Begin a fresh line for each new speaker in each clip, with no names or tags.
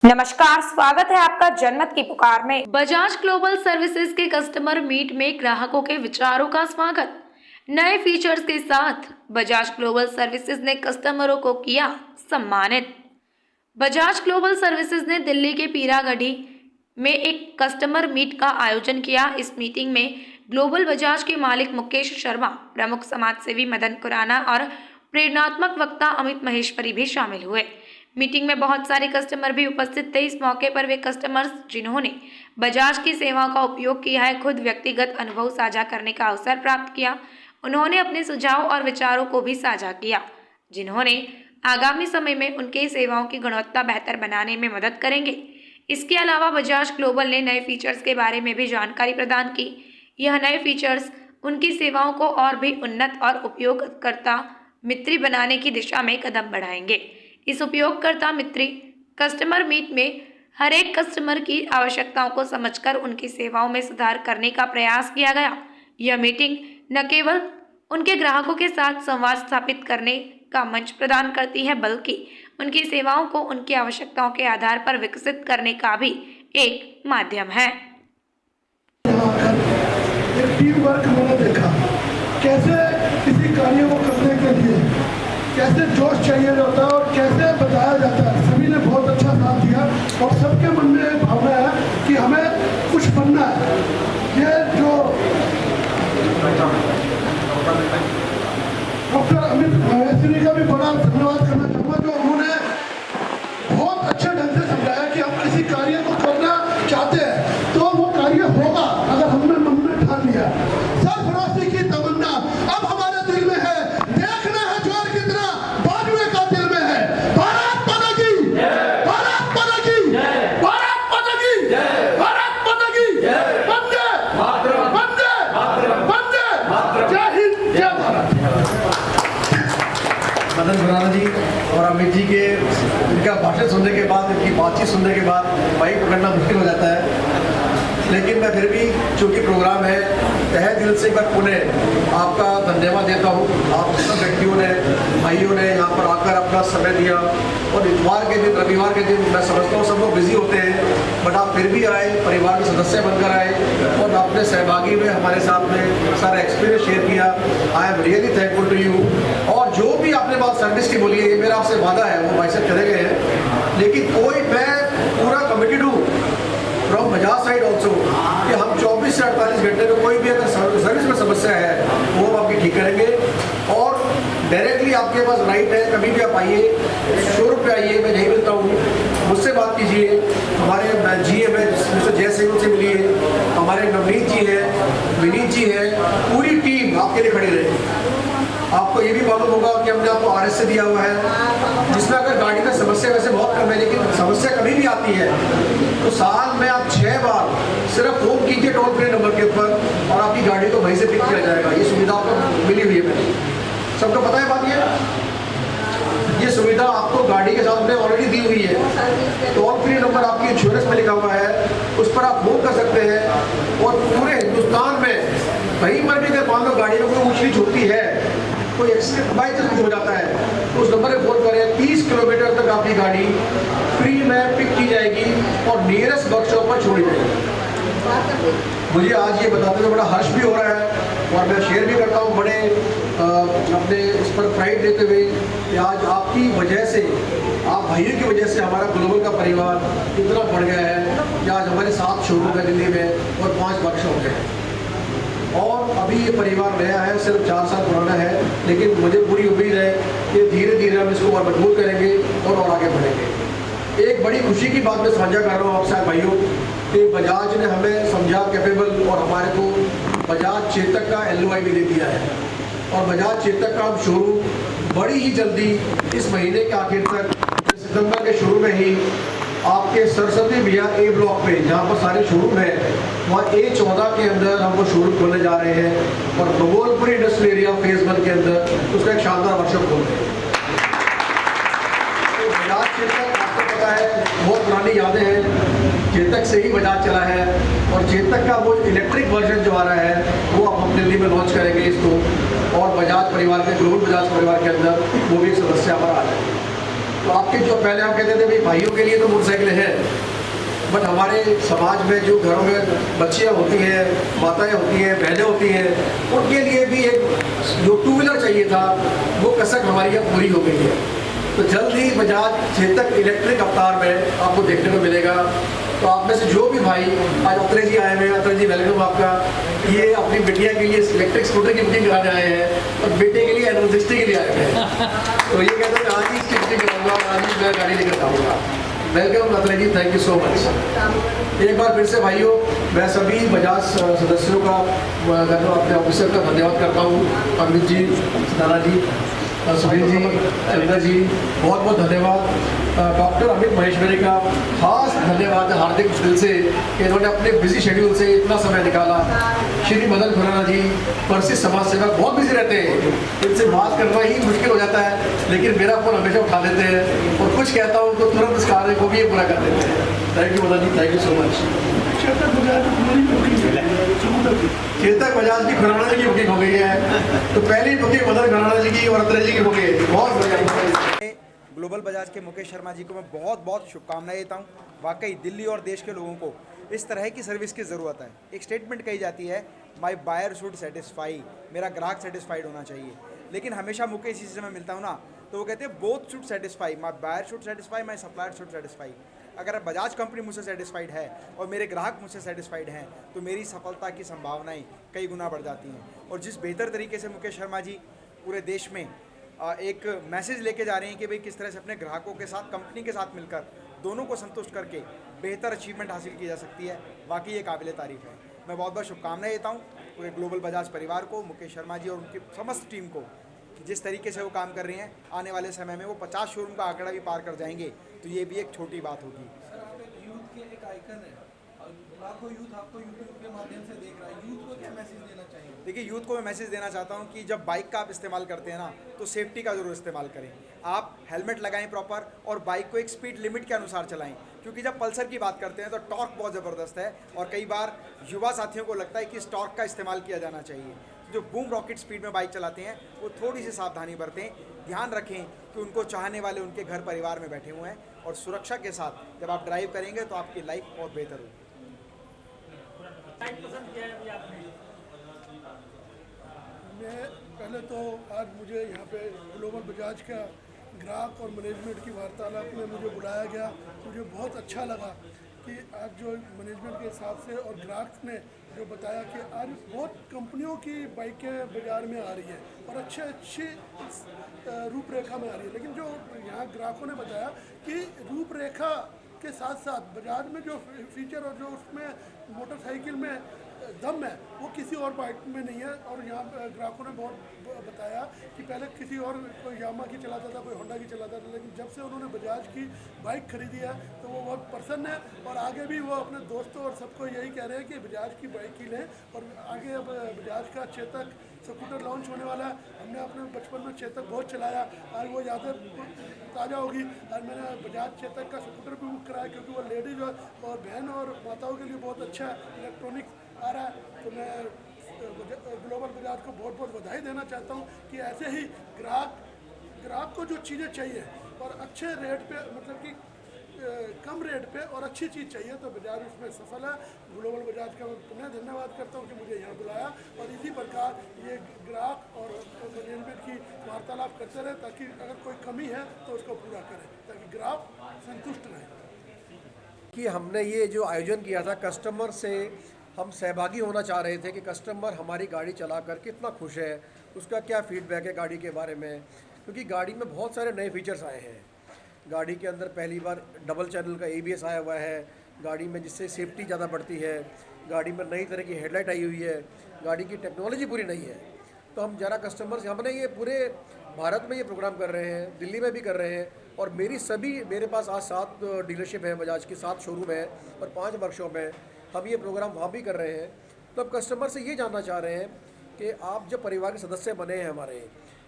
नमस्कार, स्वागत है आपका जनमत की पुकार में।
बजाज ग्लोबल सर्विसेज के कस्टमर मीट में ग्राहकों के विचारों का स्वागत। नए फीचर्स के साथ बजाज ग्लोबल सर्विसेज ने कस्टमरों को किया सम्मानित। बजाज ग्लोबल सर्विसेज ने दिल्ली के पीरागढ़ी में एक कस्टमर मीट का आयोजन किया। इस मीटिंग में ग्लोबल बजाज के मालिक मुकेश शर्मा, प्रमुख समाजसेवी मदन खुराना और प्रेरणात्मक वक्ता अमित महेश्वरी भी शामिल हुए। मीटिंग में बहुत सारे कस्टमर भी उपस्थित थे। इस मौके पर वे कस्टमर्स जिन्होंने बजाज की सेवाओं का उपयोग किया है, खुद व्यक्तिगत अनुभव साझा करने का अवसर प्राप्त किया। उन्होंने अपने सुझाव और विचारों को भी साझा किया, जिन्होंने आगामी समय में उनके सेवाओं की गुणवत्ता बेहतर बनाने में मदद करेंगे। इसके अलावा बजाज ग्लोबल ने नए फीचर्स के बारे में भी जानकारी प्रदान की। यह नए फीचर्स उनकी सेवाओं को और भी उन्नत और उपयोगकर्ता मित्री बनाने की दिशा में कदम बढ़ाएंगे। इस उपयोगकर्ता मित्री कस्टमर मीट में हर एक कस्टमर की आवश्यकताओं को समझकर उनकी सेवाओं में सुधार करने का प्रयास किया गया। यह मीटिंग न केवल उनके ग्राहकों के साथ संवाद स्थापित करने का मंच प्रदान करती है, बल्कि उनकी सेवाओं को उनकी आवश्यकताओं के आधार पर विकसित करने का भी एक माध्यम है।
टीम वर्क मैंने देखा, कैसे किसी कार्य को करने के लिए कैसे जोश चाहिए होता है और कैसे बताया जाता है। सभी ने बहुत अच्छा साथ दिया और सबके मन में एक भावना है कि हमें कुछ बनना है। ये जो डॉक्टर अमित महेश्वरी का भी बड़ा धन्यवाद करना चाहूँगा, जो उन्होंने बहुत अच्छे ढंग से समझाया कि हम किसी कार्य को करना चाहते हैं तो वो कार्य होगा अगर हमने मन में ठान लिया। सरफराजी की तमन्ना अब हमारे दिल में है, देखना है जोर कितना बाजुए का दिल में है। भारत माता की, भारत माता की, भारत माता की, भारत माता की, वंदे मातरम, वंदे मातरम, वंदे मातरम। जय हिंद, जय भारत।
मदन खुराना जी और अमित जी के इनका भाषण सुनने के बाद, इनकी बातचीत सुनने के बाद माइक पकड़ना मुश्किल हो जाता है, लेकिन मैं फिर भी चूंकि प्रोग्राम है, तहे दिल से मैं पुनः आपका धन्यवाद देता हूँ। आप सब व्यक्तियों ने, भाइयों ने यहाँ पर आकर अपना समय दिया और इतवार के दिन, रविवार के दिन मैं समझता हूँ सब लोग बिजी होते हैं, बट आप फिर भी आए, परिवार के सदस्य बनकर आए और आपने सहभागी में हमारे साथ में सारा एक्सपीरियंस शेयर किया। I am really thankful to you. और जो भी आपने बात सर्विस की बोली है, ये मेरा आपसे वादा है, वो भाई साहब चले गए हैं, लेकिन कोई मैं पूरा कमिटेड हूँ फ्रॉम बजाज साइड ऑल्सो कि हम 24 से 48 घंटे में कोई भी अगर सर्विस में समस्या है वो हम आपकी ठीक करेंगे। और डायरेक्टली आपके पास राइट है, कभी भी आप आइए, शोरूम पे आइए, मैं यही मिलता हूँ, मुझसे बात कीजिए। हमारे GM है मिस्टर जय सिंह से मिलिए, हमारे नवनीत जी हैं, विनीत जी हैं, पूरी टीम आपके लिए खड़ी रहेगी। आपको ये भी मालूम होगा कि हमने आपको RS से दिया हुआ है, जिसमें अगर गाड़ी में समस्या वैसे बहुत कम है, लेकिन समस्या कभी भी आती है तो साल में आप 6 बार सिर्फ फोन कीजिए टोल फ्री नंबर के ऊपर और आपकी गाड़ी को वहीं से पिक किया जाएगा। ये सुविधा आपको मिली हुई है, मैंने सबको पता है बात। ये सुविधा आपको गाड़ी के साथ में ऑलरेडी दी हुई है। टोल फ्री नंबर आपकी इंश्योरेंस में लिखा हुआ है, उस पर आप फोन कर सकते हैं और पूरे हिंदुस्तान में कहीं पर भी अगर मान लो गाड़ी में कोई ऊँच नीच होती है, कोई एक्सीडेंट बाई चांस हो जाता है, तो उस नंबर पे फोन करें। 30 किलोमीटर तक आपकी गाड़ी फ्री में पिक की जाएगी और नियरेस्ट वर्कशॉप पर छोड़ी जाएगी। मुझे आज ये बताते हुए बड़ा हर्ष भी हो रहा है और मैं शेयर भी करता हूँ बड़े अपने इस पर प्राइड देते हुए कि आज आपकी वजह से, आप भाइयों की वजह से हमारा ग्लोबल का परिवार इतना बढ़ गया है कि आज हमारे 7 शोरूम है दिल्ली में और 5 वर्कशॉप है। और अभी ये परिवार नया है, सिर्फ 4 साल पुराना है, लेकिन मुझे पूरी उम्मीद है कि धीरे धीरे हम इसको और मजबूत करेंगे और आगे बढ़ेंगे। एक बड़ी खुशी की बात मैं साझा कर रहा हूँ आपसे भाइयों कि बजाज ने हमें समझा कैपेबल और हमारे को बजाज चेतक का LOI भी दे दिया है और बजाज चेतक का हम शोरूम बड़ी ही जल्दी इस महीने के आखिर तक, सितंबर के शुरू में ही आपके सरस्वती भैया A ब्लॉक पे, जहाँ पर सारे शोरूम है, वहाँ A14 के अंदर हम वो शोरूम खोलने जा रहे हैं और बगोलपुर इंडस्ट्रियल एरिया फेज 1 के अंदर उसका एक शानदार वर्कशॉप खोल रहे हैं। तो बजाज चेतक आपको पता है, बहुत पुरानी यादें हैं, चेतक से ही बजाज चला है और चेतक का वो इलेक्ट्रिक वर्जन जो आ रहा है वो अब हम दिल्ली में लॉन्च करेंगे इसको, और बजाज परिवार के, ग्लोबल बजाज परिवार के अंदर वो भी एक सदस्य हमारा आ जाएगा। तो आपके जो पहले हम कहते थे भाई भाइयों के लिए तो मोटरसाइकिलें हैं, बट हमारे समाज में जो घरों में बच्चियाँ होती हैं, माताएं होती हैं, बहनें होती हैं, उनके लिए भी एक जो टू व्हीलर चाहिए था वो कसक हमारी अब पूरी हो गई है। तो जल्द ही बजाज चेतक इलेक्ट्रिक अवतार में आपको देखने को मिलेगा। तो आप में से जो भी भाई आज अत्रे जी आए हुए हैं, अत्रे जी वेलकम आपका। ये अपनी बिटिया के लिए इलेक्ट्रिक स्कूटर की बुकिंग कराने आए हैं और बेटे के लिए एनर्जिस्टी के लिए आए हुए हैं। तो ये कहते हैं आज ही इसकी बुकिंग कराऊंगा और आज ही मैं गाड़ी लेकर आऊँगा। Welcome Atre ji, thank you so much. एक बार फिर से भाइयों मैं सभी बजाज सदस्यों का, अपने ऑफिसर का धन्यवाद करता हूँ। अमित जी, नाना जी, सुनील जी, चंद्र जी, बहुत बहुत धन्यवाद। डॉक्टर अमित महेश्वरी का खास धन्यवाद हार्दिक दिल से कि इन्होंने अपने बिजी शेड्यूल से इतना समय निकाला। श्री मदन खुराना जी, परिचित समाज सेवक, बहुत बिजी रहते हैं, इनसे बात करना ही मुश्किल हो जाता है, लेकिन मेरा फोन हमेशा उठा देते हैं और कुछ कहता हूँ तो तुरंत इस कार्य को भी पूरा कर देते हैं। Thank you Madan ji, thank you so much. Chetak Bajaj की खुराना जी की बुकिंग हो गई है, तो पहली बुकिंग मदन खुराना जी की और अत्रे जी की हो गई है। बहुत बढ़िया।
ग्लोबल बजाज के मुकेश शर्मा जी को मैं बहुत बहुत शुभकामनाएं देता हूं। वाकई दिल्ली और देश के लोगों को इस तरह की सर्विस की ज़रूरत है। एक स्टेटमेंट कही जाती है, माई बायर शुड सेटिस्फाई, मेरा ग्राहक सेटिस्फाइड होना चाहिए। लेकिन हमेशा मुकेश जी से मैं मिलता हूं ना, तो वो कहते हैं both should satisfy, my buyer should satisfy, my supplier should satisfy. अगर बजाज कंपनी मुझसे सेटिस्फाइड है और मेरे ग्राहक मुझसे सेटिस्फाइड हैं तो मेरी सफलता की संभावनाएं कई गुना बढ़ जाती हैं। और जिस बेहतर तरीके से मुकेश शर्मा जी पूरे देश में एक मैसेज लेके जा रहे हैं कि भाई किस तरह से अपने ग्राहकों के साथ, कंपनी के साथ मिलकर दोनों को संतुष्ट करके बेहतर अचीवमेंट हासिल की जा सकती है, वाकई ये काबिल तारीफ़ है। मैं बहुत बहुत शुभकामनाएं देता हूँ पूरे ग्लोबल बजाज परिवार को, मुकेश शर्मा जी और उनकी समस्त टीम को, कि जिस तरीके से वो काम कर रहे हैं, आने वाले समय में वो 50 शोरूम का आंकड़ा भी पार कर जाएंगे, तो ये भी एक छोटी बात होगी।
यूथ के एक आइकन है, लाखों यूथ आपको यूट्यूब के माध्यम से देख रहा है, यूथ को क्या मैसेज देना चाहिए?
देखिए, यूथ को मैं मैसेज देना चाहता हूँ कि जब बाइक का आप इस्तेमाल करते हैं ना, तो सेफ्टी का ज़रूर इस्तेमाल करें। आप हेलमेट लगाएं प्रॉपर और बाइक को एक स्पीड लिमिट के अनुसार चलाएं, क्योंकि जब पल्सर की बात करते हैं तो टॉर्क बहुत ज़बरदस्त है और कई बार युवा साथियों को लगता है कि इस टॉर्क का इस्तेमाल किया जाना चाहिए। जो बूम रॉकेट स्पीड में बाइक चलाते हैं वो थोड़ी सी सावधानी बरतें, ध्यान रखें कि उनको चाहने वाले उनके घर परिवार में बैठे हुए हैं, और सुरक्षा के साथ जब आप ड्राइव करेंगे तो आपकी लाइफ और बेहतर होगी।
मैं पहले तो आज मुझे यहाँ पे ग्लोबल बजाज का ग्राहक और मैनेजमेंट की वार्तालाप में मुझे बुलाया गया। मुझे बहुत अच्छा लगा कि आज जो मैनेजमेंट के हिसाब से और ग्राहक ने जो बताया कि आज बहुत कंपनियों की बाइकें बाज़ार में आ रही है और अच्छी रूपरेखा में आ रही है, लेकिन जो यहाँ ग्राहकों ने बताया कि रूपरेखा के साथ साथ बजाज में जो फीचर और जो उसमें मोटरसाइकिल में दम है वो किसी और बाइक में नहीं है। और यहाँ ग्राहकों ने बहुत बताया कि पहले किसी और कोई यामा की चलाता था, कोई होंडा की चलाता था, लेकिन जब से उन्होंने बजाज की बाइक खरीदी है तो वो बहुत प्रसन्न है और आगे भी वो अपने दोस्तों और सबको यही कह रहे हैं कि बजाज की बाइक ही लें। और आगे अब बजाज का चेतक स्कूटर लॉन्च होने वाला है। हमने अपने बचपन में चेतक बहुत चलाया, आज वो यादें ताज़ा होगी। आज मैंने बजाज चेतक का स्कूटर भी बुक कराया क्योंकि वो लेडीज़ और बहन और माताओं के लिए बहुत अच्छा इलेक्ट्रॉनिक आ रहा है। तो मैं ग्लोबल बजाज को बहुत बहुत बधाई देना चाहता हूँ कि ऐसे ही ग्राहक को जो चीज़ें चाहिए और अच्छे रेट पे, मतलब कि कम रेट पे और अच्छी चीज़ चाहिए, तो बजाज उसमें सफल है। ग्लोबल बजाज का मैं पुनः धन्यवाद करता हूँ कि मुझे यहाँ बुलाया और इसी प्रकार ये ग्राहक और मैनेजमेंट की वार्तालाप करते रहे ताकि अगर कोई कमी है तो उसको पूरा करें ताकि ग्राहक संतुष्ट रहे।
कि हमने ये जो आयोजन किया था, कस्टमर से हम सहभागी होना चाह रहे थे कि कस्टमर हमारी गाड़ी चलाकर कितना खुश है, उसका क्या फीडबैक है गाड़ी के बारे में, क्योंकि गाड़ी में बहुत सारे नए फीचर्स आए हैं। गाड़ी के अंदर पहली बार डबल चैनल का ABS आया हुआ है गाड़ी में, जिससे सेफ्टी ज़्यादा बढ़ती है। गाड़ी में नई तरह की हेडलाइट आई हुई है, गाड़ी की टेक्नोलॉजी पूरी नई है। तो हम ज़रा कस्टमर्स, हमने ये पूरे भारत में ये प्रोग्राम कर रहे हैं, दिल्ली में भी कर रहे हैं, और मेरे पास आज 7 डीलरशिप है, बजाज की 7 शोरूम है और 5 वर्कशॉप है। हम ये प्रोग्राम वहाँ भी कर रहे हैं। तो अब कस्टमर से ये जानना चाह रहे हैं कि आप जब परिवार के सदस्य बने हैं हमारे,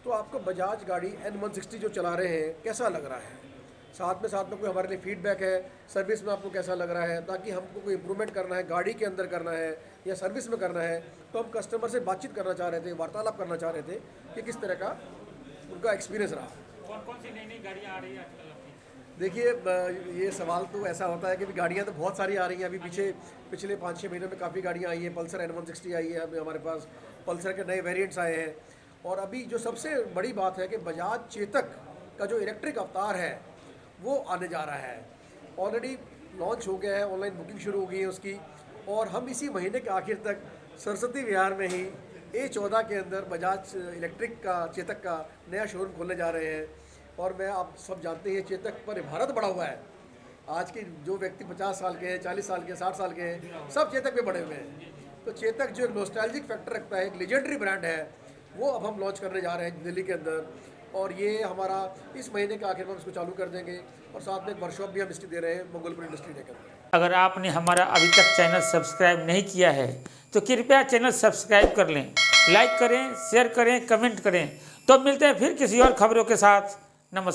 तो आपको बजाज गाड़ी N160 जो चला रहे हैं कैसा लग रहा है, साथ में कोई हमारे लिए फीडबैक है, सर्विस में आपको कैसा लग रहा है, ताकि हमको कोई इम्प्रूवमेंट करना है, गाड़ी के अंदर करना है या सर्विस में करना है। तो हम कस्टमर से बातचीत करना चाह रहे थे, वार्तालाप करना चाह रहे थे कि किस तरह का उनका एक्सपीरियंस रहा।
कौन कौन सी नई नई गाड़ियाँ आ रही है आजकल?
देखिए ये सवाल तो ऐसा होता है कि गाड़ियाँ तो बहुत सारी आ रही हैं। अभी पिछले 5-6 महीनों में काफ़ी गाड़ियाँ आई हैं। पल्सर N160 आई है, अभी हमारे पास पल्सर के नए वेरिएंट्स आए हैं। और अभी जो सबसे बड़ी बात है कि बजाज चेतक का जो इलेक्ट्रिक अवतार है वो आने जा रहा है। ऑलरेडी लॉन्च हो गया है, ऑनलाइन बुकिंग शुरू हो गई है उसकी। और हम इसी महीने के आखिर तक सरस्वती विहार में ही A14 के अंदर बजाज इलेक्ट्रिक का चेतक का नया शोरूम खोलने जा रहे हैं। और मैं आप सब जानते हैं चेतक पर भारत बढ़ा हुआ है। आज के जो व्यक्ति 50 साल के हैं, 40 साल के, 60 साल के हैं, सब चेतक पे बढ़े हुए हैं। तो चेतक जो एक नॉस्टैल्जिक फैक्टर रखता है, एक लेजेंडरी ब्रांड है, वो अब हम लॉन्च करने जा रहे हैं दिल्ली के अंदर। और ये हमारा इस महीने के आखिर में उसको चालू कर देंगे। और साथ में एक वर्कशॉप भी हम इसकी दे रहे हैं मंगोलपुर इंडस्ट्री डे के अंदर।
अगर आपने हमारा अभी तक चैनल सब्सक्राइब नहीं किया है तो कृपया चैनल सब्सक्राइब कर लें, लाइक करें, शेयर करें, कमेंट करें। तो मिलते हैं फिर किसी और खबरों के साथ। नमस्कार।